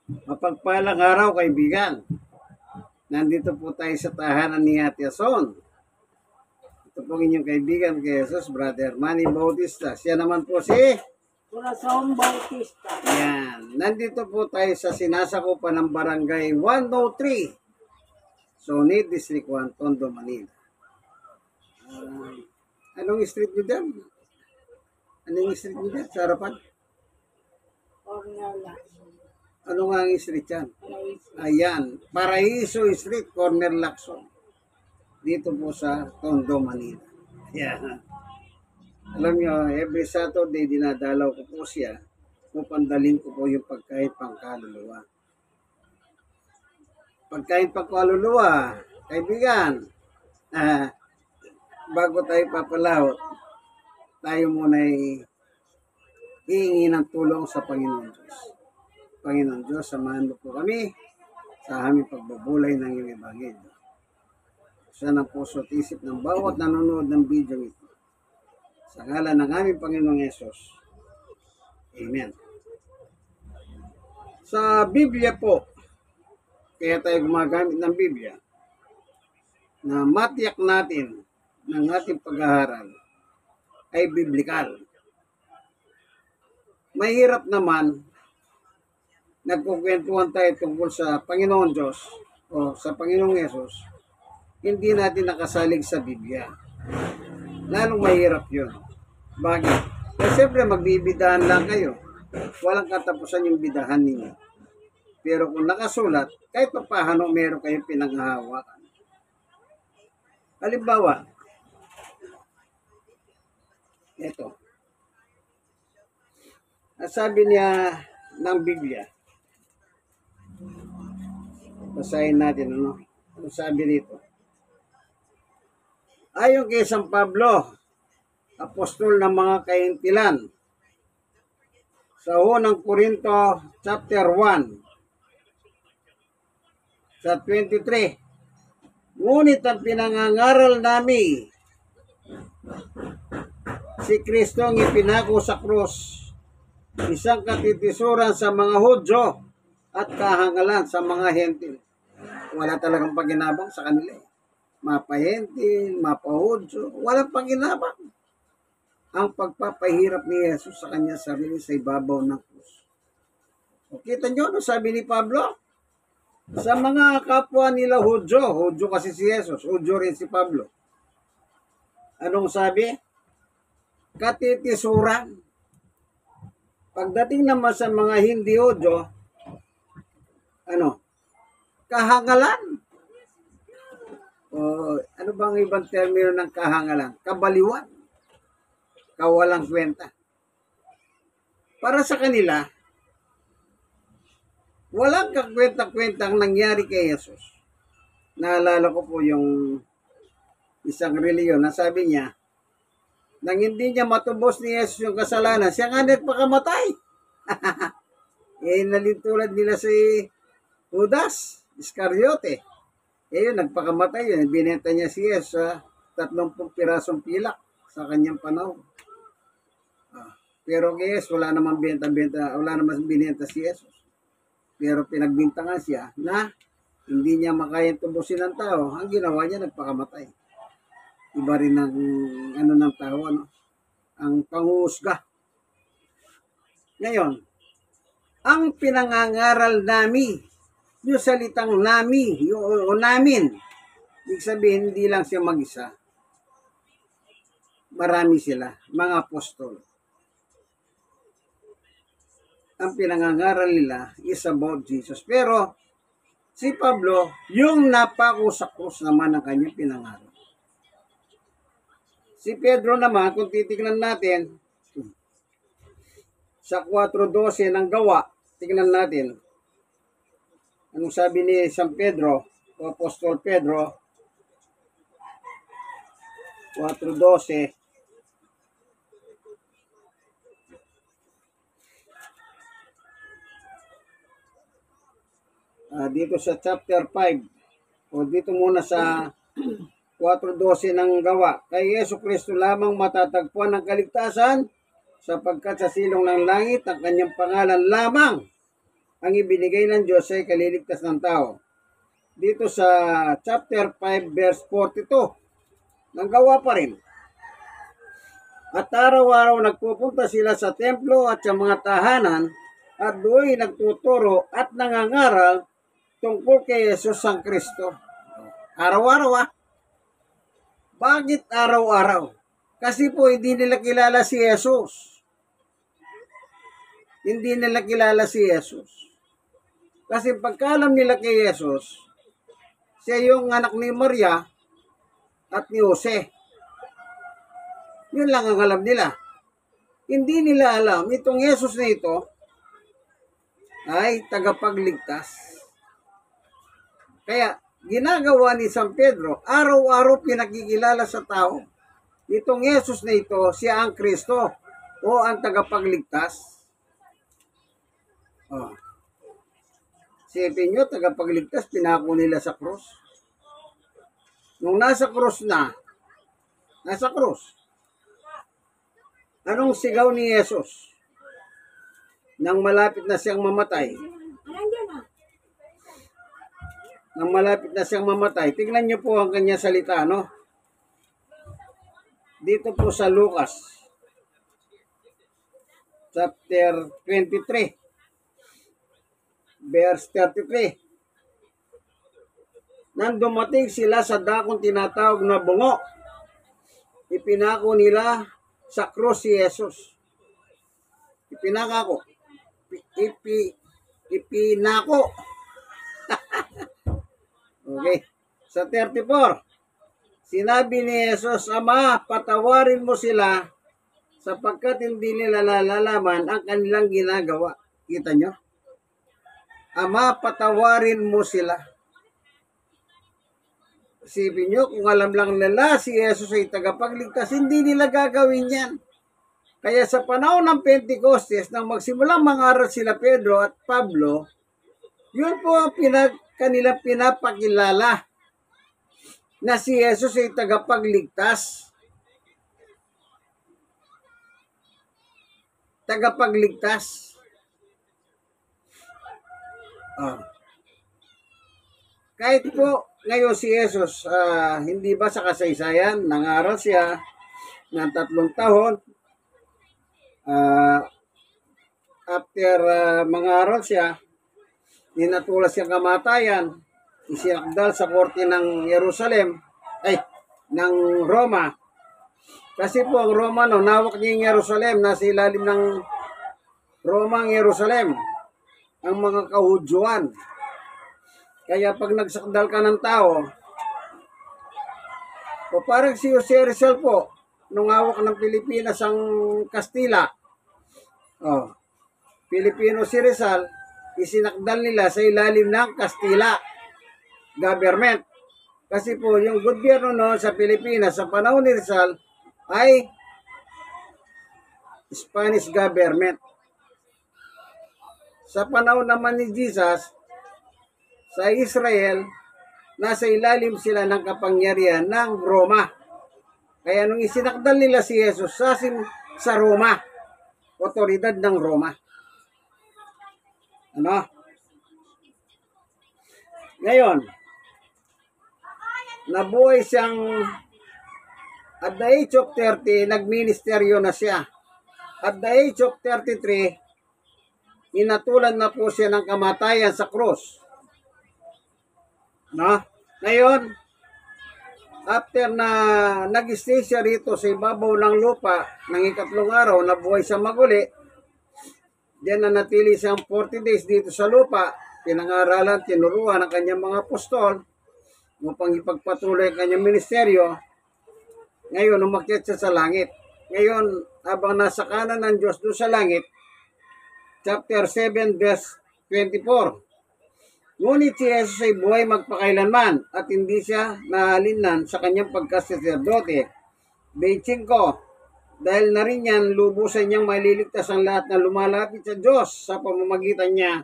Mapagpalang araw, kaibigan. Nandito po tayo sa tahanan ni Ate Ason. Ito po inyong kaibigan kay Jesus, Brother Manny Bautista. Siya naman po si Corazon Bautista. Yan. Nandito po tayo sa sinasakupan ng Barangay 103. Sonid, District 1, Tondo, Manila. Anong street nyo dyan? Anong street nyo dyan sa harapan? Cornel Ano nga ang street yan? Lacson. Ayan, Paraiso Street, Corner Lacson. Dito po sa Tondo, Manila. Ayan. Alam nyo, every Saturday dinadalaw ko po siya upang dalhin ko po yung pagkain pangkaluluwa. Pagkain pangkaluluwa, kaibigan, bago tayo papalahot, tayo muna ay hihingi ng tulong sa Panginoon Diyos. Panginoon Diyos, samahan mo po kami sa aming pagbubulay ng iyong ebanghelyo. Sa ng puso at isip ng bawat nanonood ng video ito. Sa ngalan ng aming Panginoong Yesus. Amen. Sa Biblia po, kaya tayo gumagamit ng Biblia, na matiyak natin ng ating pag-aaral ay biblikal. Mahirap naman nagkukwentuhan tayo tungkol sa Panginoon Diyos o sa Panginoong Yesus, hindi natin nakasalig sa Biblia. Lalong mahirap yun. Bakit? Kasi siyempre magbibidahan lang kayo. Walang katapusan yung bidahan ninyo. Pero kung nakasulat, kahit pa paano meron kayong pinanghahawakan. Halimbawa, ito. Sabi niya ng Biblia, basahin natin ano sabi dito. Ayon kay San Pablo, apostol ng mga kaintilan, sa unang Korinto chapter 1 sa 23, ngunit ang pinangangaral namin si Kristo ang ipinako sa krus, isang katitisuran sa mga Hudyo at kahangalan sa mga hentil. Wala talagang paginabang sa kanila. Mapahentil, mapahudyo, walang paginabang. Ang pagpapahirap ni Jesus sa kanya sarili sa ibabaw ng krus. O kita nyo, ano sabi ni Pablo? Sa mga kapwa nila Hudyo kasi si Jesus, Hudyo rin si Pablo. Anong sabi? Katitisuran. Pagdating naman sa mga hindi Hudyo, kahangalan. O, ano bang ibang termino ng kahangalan? Kabaliwan. Kawalang kwenta. Para sa kanila, walang kakwenta-kwentang nangyari kay Jesus. Naalala ko po yung isang reliyon na sabi niya, nang hindi niya matubos ni Jesus yung kasalanan, siya nga nagpakamatay. Nalintulad nila si Judas Iscariote. Yun, nagpakamatay yun. Binenta niya si Jesus sa 30 pirasong pilak sa kanyang panahon. Pero kay Jesus, wala namang benta-benta, wala namang binenta si Jesus. Pero pinagbintangan siya na hindi niya makayang tubusin ng tao. Ang ginawa niya, nagpakamatay. Iba rin ang ng tao, ang panghuhusga. Ngayon, ang pinangangaral nami, yung salitang nami, o namin, ibig sabihin, hindi lang siya mag-isa. Marami sila, mga apostol. Ang pinangangaral nila is about Jesus. Pero, si Pablo, yung napako sa krus naman ang kanyang pinangaral. Si Pedro naman, kung titignan natin, sa 4:12 ng Gawa, tignan natin, anong sabi ni San Pedro, o Apostol Pedro, 4:12, dito sa chapter 5, o dito muna sa 4:12 ng Gawa, kay Yesu Kristo lamang matatagpuan ng kaligtasan, sapagkat sa silong ng langit ang kanyang pangalan lamang ang ibinigay ng Diyos ay kaliligtas ng tao. Dito sa chapter 5 verse 42, nanggawa pa rin. At araw-araw nagpupunta sila sa templo at sa mga tahanan at doon nagtuturo at nangangaral tungkol kay Jesus ang Kristo. Araw-araw Bakit araw-araw? Kasi po hindi nila kilala si Jesus. Hindi nila kilala si Jesus. Kasi pagkaalam nila kay Jesus, siya yung anak ni Maria at ni Jose. Yun lang ang alam nila. Hindi nila alam, itong Jesus na ito ay tagapagligtas. Kaya, ginagawa ni San Pedro, araw-araw pinakikilala sa tao, itong Jesus na ito, siya ang Kristo o ang tagapagligtas. Oh. Sipin nyo, tagapagligtas, pinako nila sa krus. Nung nasa krus anong sigaw ni Jesus? Nang malapit na siyang mamatay. Nang malapit na siyang mamatay. Tingnan niyo po ang kanya salita, no? Dito po sa Lucas, chapter 23, verse 33. Nang dumating sila sa dakong tinatawag na bungo, ipinako nila sa krus si Jesus. Ipinako. Okay. Sa 34, sinabi ni Jesus, Ama, patawarin mo sila sapagkat hindi nila nalalaman ang kanilang ginagawa. Kita nyo? Ama, patawarin mo sila. Isipin nyo, kung alam lang nila si Jesus ay tagapagligtas, hindi nila gagawin yan. Kaya sa panahon ng Pentecostes, nang magsimulang mangaral sila Pedro at Pablo, yun po ang kanilang pinapakilala na si Jesus ay tagapagligtas. Tagapagligtas. Kahit po ngayon si Jesus, hindi ba sa kasaysayan, nangaral siya ng 3 taon. After mangaral siya, ninatulas siyang kamatayan, isinakdal sa korte ng ng Roma. Kasi po ang Roma, nawak niya yung Jerusalem, nasa ilalim ng Roma ang Jerusalem, ang mga kahudyuan. Kaya pag nagsakdal ka ng tao, o parang si Jose Rizal po, nung hawak ng Pilipinas ang Kastila, Pilipino si Rizal, isinakdal nila sa ilalim ng Kastila government. Kasi po yung gobyerno noon sa Pilipinas sa panahon ni Rizal ay Spanish government. Sa panahon naman ni Jesus, sa Israel, nasa ilalim sila ng kapangyarihan ng Roma. Kaya nung isinakdal nila si Jesus sa Roma, otoridad ng Roma. Ngayon, nabuhay siyang at the age of 30, nagministeryo na siya. At the age of 33, inatulan na po siya ng kamatayan sa krus. Ngayon, after na nag-stay siya rito sa ibabaw ng lupa ng 3 araw, nabuhay siya maguli, then nanatili siyang 40 days dito sa lupa, pinangaralan, tinuruan ng kanyang mga apostol, upang ipagpatuloy ang kanyang ministeryo. Ngayon, umakyat siya sa langit. Ngayon, habang nasa kanan ng Diyos doon sa langit, chapter 7, verse 24, ngunit si Jesus ay buhay magpakailanman at hindi siya nahalinnan sa kanyang pagkasaserdote. 25, dahil na rin yan, lubusan niyang maliligtas ang lahat na lumalapit sa Diyos sa pamamagitan niya,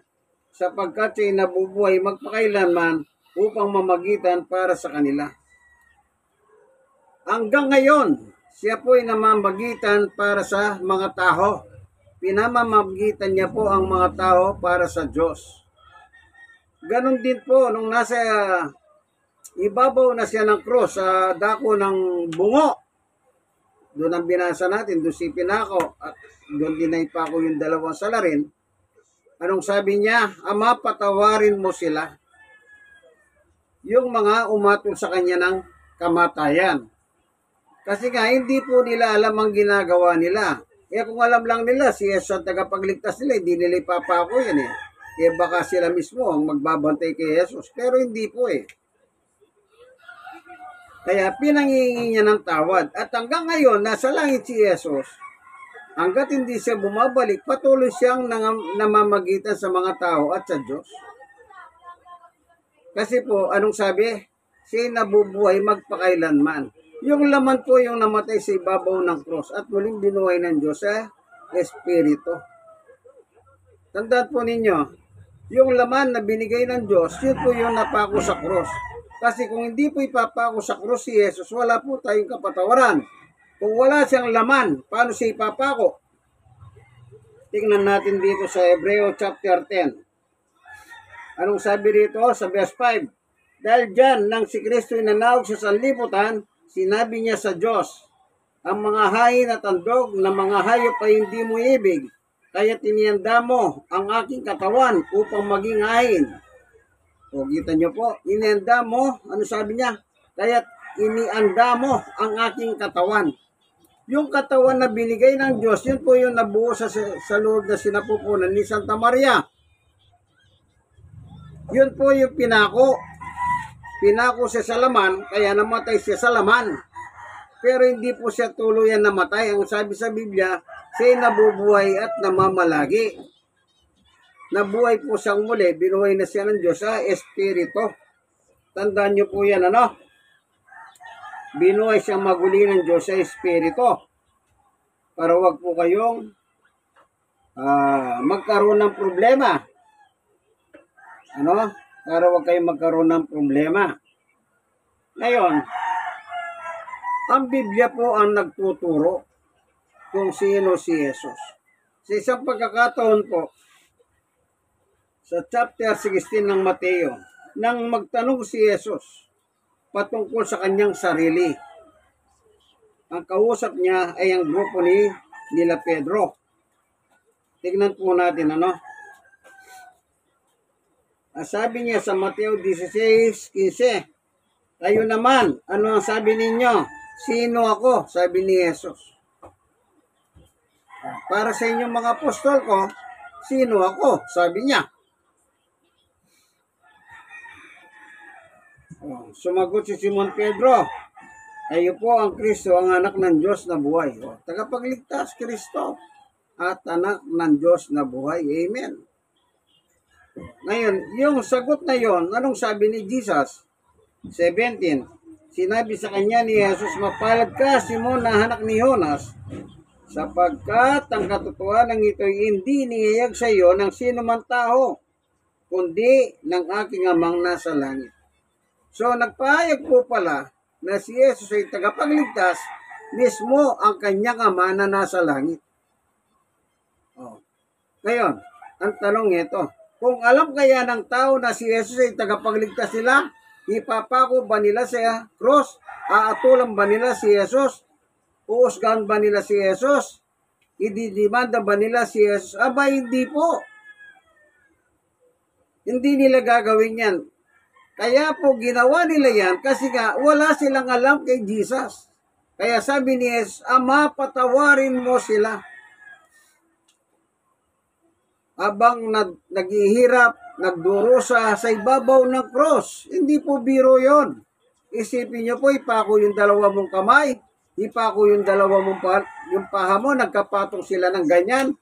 sapagkat siya'y nabubuhay magpakailanman upang mamagitan para sa kanila. Hanggang ngayon, siya po ay namamagitan para sa mga tao. pinamamagitan niya po ang mga tao para sa Diyos. Ganon din po, nung nasa ibabaw na siya ng krus sa dako ng bungo, doon ang binasa natin, doon si pinako, at doon din naipako yung dalawang salarin. Anong sabi niya? Ama, patawarin mo sila. Yung mga umatol sa kanya ng kamatayan. Kasi nga, hindi po nila alam ang ginagawa nila. Kung alam lang nila, si Jesus ang tagapagligtas nila, hindi nila ipapako yan eh. Baka sila mismo ang magbabantay kay Jesus. Pero hindi po eh. Kaya pinangingi niya ng tawad. At hanggang ngayon, nasa langit si Jesus. Hanggat hindi siya bumabalik, patuloy siyang namamagitan sa mga tao at sa Diyos. Kasi po, anong sabi? Siya'y nabubuhay magpakailanman. Yung laman po yung namatay sa ibabaw ng cross at muling binuhay ng Diyos sa Espiritu. Tandaan po ninyo, yung laman na binigay ng Diyos, yun po yung napako sa cross. Kasi kung hindi po ipapako sa cross si Jesus, wala po tayong kapatawaran. Kung wala siyang laman, paano siya ipapako? Tingnan natin dito sa Hebreo chapter 10. Anong sabi dito sa verse 5? Dahil dyan, nang si Kristo inanawag sa sanlibutan, sinabi niya sa Diyos, ang mga hayin at andog na mga hayop ay hindi mo ibig, kaya tinihanda mo ang aking katawan upang maging hayin. O, kita nyo po, inihanda mo, ano sabi niya? Kaya inianda mo ang aking katawan. Yung katawan na binigay ng Diyos, yun po yung nabuo sa loob na sinapupunan ni Santa Maria. Yun po yung pinako. Pinako siya sa laman, kaya namatay siya sa laman. Pero hindi po siya tuluyan namatay. Ang sabi sa Biblia, siya'y nabubuhay at namamalagi. Nabuhay po siyang muli, binuhay na siya ng Diyos sa Espiritu. Tandaan niyo po yan, ano? Binuhay siyang maguli ng Diyos sa Espiritu. Para wag po kayong magkaroon ng problema. Ano? Para wag kayong magkaroon ng problema. Ngayon, ang Biblia po ang nagtuturo kung sino si Jesus. Sa isang pagkakataon po, sa chapter 16 ng Mateo, nang magtanong si Jesus patungkol sa kanyang sarili, ang kausap niya ay ang grupo nila Pedro. Tignan po natin, ano? Sabi niya sa Mateo 16:15, kayo naman, ano ang sabi ninyo? Sino ako? Sabi ni Jesus. Para sa inyong mga apostol ko, sino ako? Sabi niya. Sumagot si Simon Pedro, kayo po ang Kristo, ang anak ng Diyos na buhay. Tagapagligtas, Kristo, at anak ng Diyos na buhay. Amen. Ngayon, yung sagot na yon, anong sabi ni Jesus? 17. Sinabi sa kanya ni Jesus, mapalad ka, Simon, na anak ni Jonas, sapagkat ang katotohanan ito'y hindi niyayag sa iyo ng sino man tao, kundi ng aking amang nasa langit. So, nagpahayag po pala na si Jesus ay tagapagligtas, mismo ang kanyang ama na nasa langit. Ngayon, ang tanong ito, kung alam kaya ng tao na si Jesus ay tagapagligtas nila, ipapako ba nila sa cross? Aatulan ba nila si Jesus? Uusgahan ba nila si Jesus? Ididimanda ba nila si Jesus? Aba, hindi po. Hindi nila gagawin yan. Kaya po ginawa nila yan kasi nga wala silang alam kay Jesus. Kaya sabi ni Jesus, Ama, patawarin mo sila. Habang naghihirap, nagdurusa sa ibabaw ng cross. Hindi po biro yon. Isipin niyo po, ipako yung dalawa mong kamay, ipako yung dalawa mong yung paha mo, nagkapatong sila ng ganyan.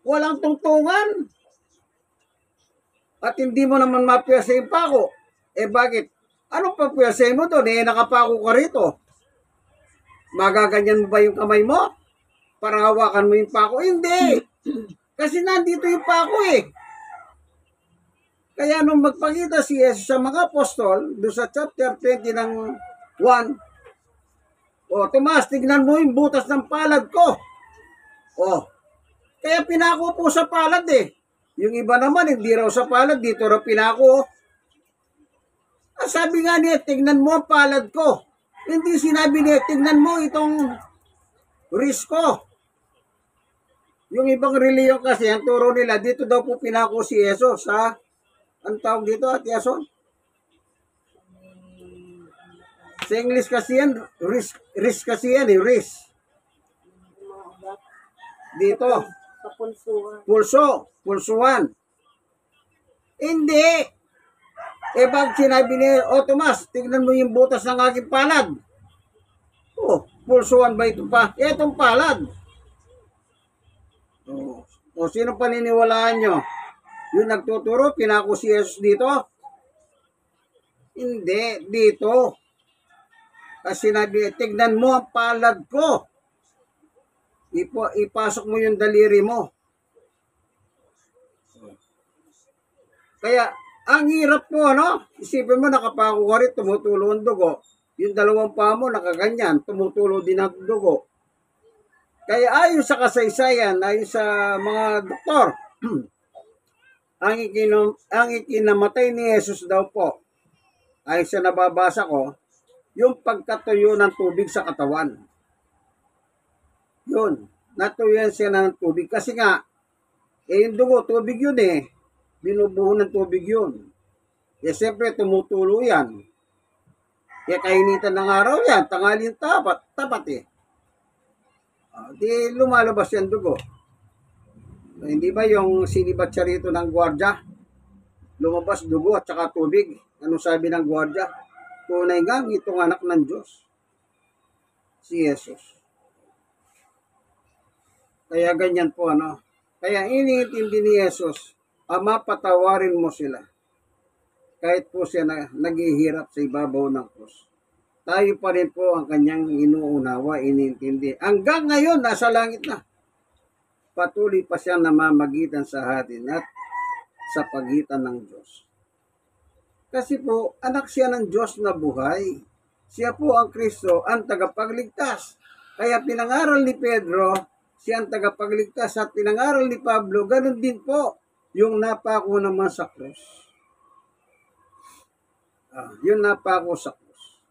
Walang tungtungan. At hindi mo naman mapiyasa yung pako. Bakit? Anong papiyasay mo doon? Nakapako ka rito. Magaganyan mo ba yung kamay mo? Para hawakan mo yung pako? Hindi. Kasi nandito yung pako eh. Kaya nung magpakita si Jesus sa mga apostol, doon sa chapter 20 ng 1, Tomas, tignan mo yung butas ng palad ko. Kaya pinako po sa palad eh. Yung iba naman, hindi raw sa palad, dito raw pinako. Sabi nga niya, tignan mo ang palad ko. Hindi sinabi niya, tignan mo itong wrist ko. Yung ibang reliyon kasi, ang turo nila, dito daw po pinako si Jesus, ha? Ang tawag dito, Ate Yason? Sa English kasi yan, wrist kasi yan, wrist. Dito, Sa pulsuhan. pulsuan. Hindi. Pag sinabi ni, Tomas, tignan mo yung butas ng aking palad. Pulsuan ba ito pa? Itong palad. Sino paniniwalaan nyo? Yung nagtuturo, pinako si Jesus dito? Hindi, dito. Kasi sinabi, tignan mo ang palad ko. Ipasok mo yung daliri mo. Kaya, ang hirap po, ano? Isipin mo, nakapako ka rin, tumutulo ang dugo. Yung dalawang paa mo, nakaganyan, tumutulo din ang dugo. Kaya ayon sa kasaysayan, ayon sa mga doktor, ang ikinamatay ni Jesus daw po, ayon sa nababasa ko, yung pagkatuyo ng tubig sa katawan. Yun, natuyan siya ng tubig. Kasi nga, yung dugo, tubig yun eh. Binubuho ng tubig yun. Siyempre, tumutulo yan. Kaya kainitan ng araw yan, tanghalian tapat eh. Di lumalabas yung dugo. Hindi ba yung sinibat siya rito ng gwardya? Lumabas dugo at saka tubig. Ano sabi ng gwardya? Tunay nga, itong anak ng Diyos. Si Jesus. Kaya ganyan po, ano. Kaya iniintindi ni Jesus, Ama, patawarin mo sila. Kahit po siya naghihirap sa ibabaw ng krus. Tayo pa rin po ang kanyang inuunawa, iniintindi. Hanggang ngayon, nasa langit na. Patuloy pa siya namamagitan sa atin at sa pagitan ng Diyos. Kasi po, anak siya ng Diyos na buhay. Siya po ang Kristo, ang tagapagligtas. Kaya pinangaral ni Pedro, siya ang tagapagligtas at pinangaral ni Pablo, ganun din po yung napako naman sa krus. Yung napako sa krus.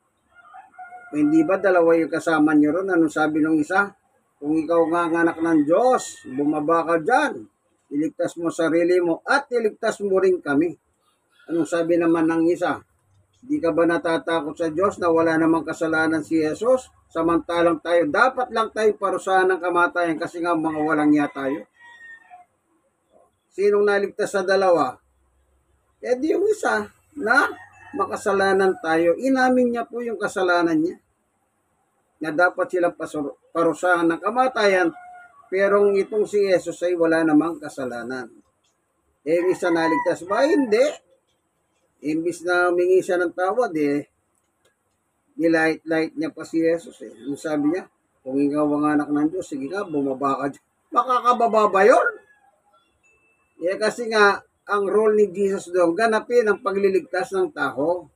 Hindi ba dalawa yung kasama niyo ron? Anong sabi ng isa? Kung ikaw nga ang anak ng Diyos, bumaba ka dyan. Iligtas mo sarili mo at iligtas mo rin kami. Anong sabi naman ng isa? Di ka ba natatakot sa Diyos na wala namang kasalanan si Jesus? Samantalang tayo, dapat lang tayo parusahan ng kamatayan kasi nga mga walang niya tayo. Sinong naligtas sa dalawa? Di yung isa na makasalanan tayo. Inamin niya po yung kasalanan niya. Na dapat silang parusahan ng kamatayan, pero itong si Jesus ay wala namang kasalanan. Yung isa naligtas ba? Hindi. Imbis na humingi siya ng tawad, nilight niya pa si Jesus. Ano sabi niya? Kung ikaw ang anak ng Diyos, sige nga, bumaba ka dyan. Makakababa ba yun? Kasi nga, ang role ni Jesus doon, ganapin ang pagliligtas ng tao.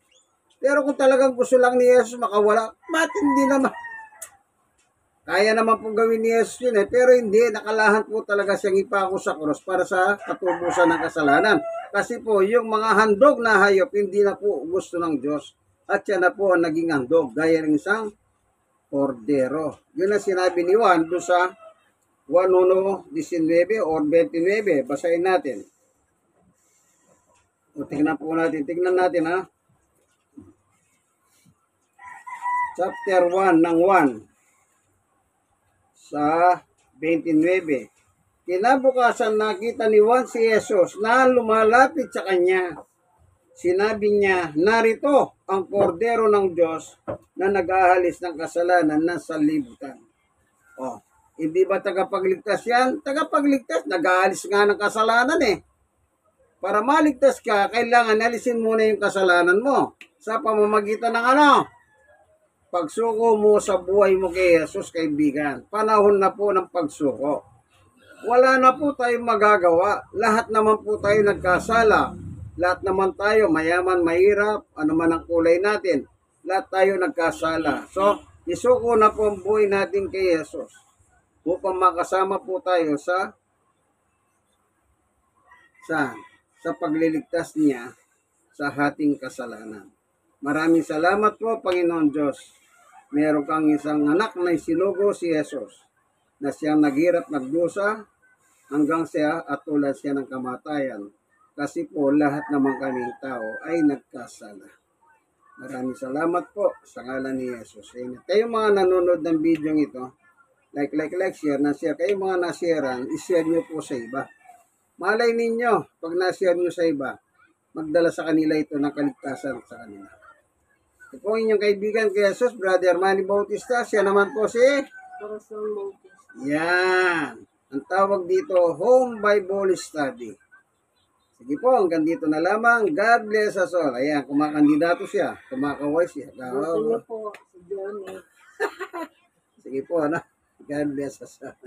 Pero kung talagang gusto lang ni Jesus makawala, ba't hindi naman? Kaya naman pong gawin ni Jesus yun pero hindi, nakalahan po talaga siyang ipako sa krus para sa katubusan ng kasalanan. Kasi po, yung mga handog na hayop, hindi na po gusto ng Diyos. At siya na po ang naging handog, gaya ng isang kordero. Yun ang sinabi ni Juan doon sa 1:19 or 29. Basahin natin. Tingnan po natin. Tingnan natin ha. Chapter 1 ng 1 sa 29. Kinabukasan nakita ni Juan si Jesus na lumalapit sa kanya. Sinabi niya, narito ang kordero ng Diyos na nag-aalis ng kasalanan ng sanlibutan. Hindi ba tagapagligtas yan? Tagapagligtas, nag-aalis nga ng kasalanan Para maligtas ka, kailangan alisin muna yung kasalanan mo. Sa pamamagitan ng pagsuko mo sa buhay mo kay Jesus, kaibigan. Panahon na po ng pagsuko. Wala na po tayong magagawa. Lahat naman po tayo nagkasala. Lahat naman tayo, mayaman, mahirap, ano man ang kulay natin. Lahat tayo nagkasala. So, isuko na po ang buhay natin kay Jesus upang makasama po tayo sa sa pagliligtas niya sa ating kasalanan. Maraming salamat po, Panginoon Diyos. Meron kang isang anak na isinugo si Jesus na siyang naghirap, nagdusa hanggang siya at tulad siya ng kamatayan. Kasi po lahat naman kaming tao ay nagkasala. Maraming salamat po sa ngalan ni Jesus. Amen. Kayong mga nanonood ng video ito, like, share, na-share. Kayong mga na-sharean, i-share nyo po sa iba. Malay ninyo, pag na-share nyo sa iba, magdala sa kanila ito ng kaligtasan sa kanila. Ito po inyong kaibigan kay Jesus, Brother Manny Bautista. Siya naman po si... Corazon Bautista. Yan. Ang tawag dito, Home Bible Study. Sige po, hanggang dito na lamang. God bless us all. Ayan, kumakandidato siya. Kumakaway siya. Gusto niyo po si Johnny. Sige po, ano? God bless us all.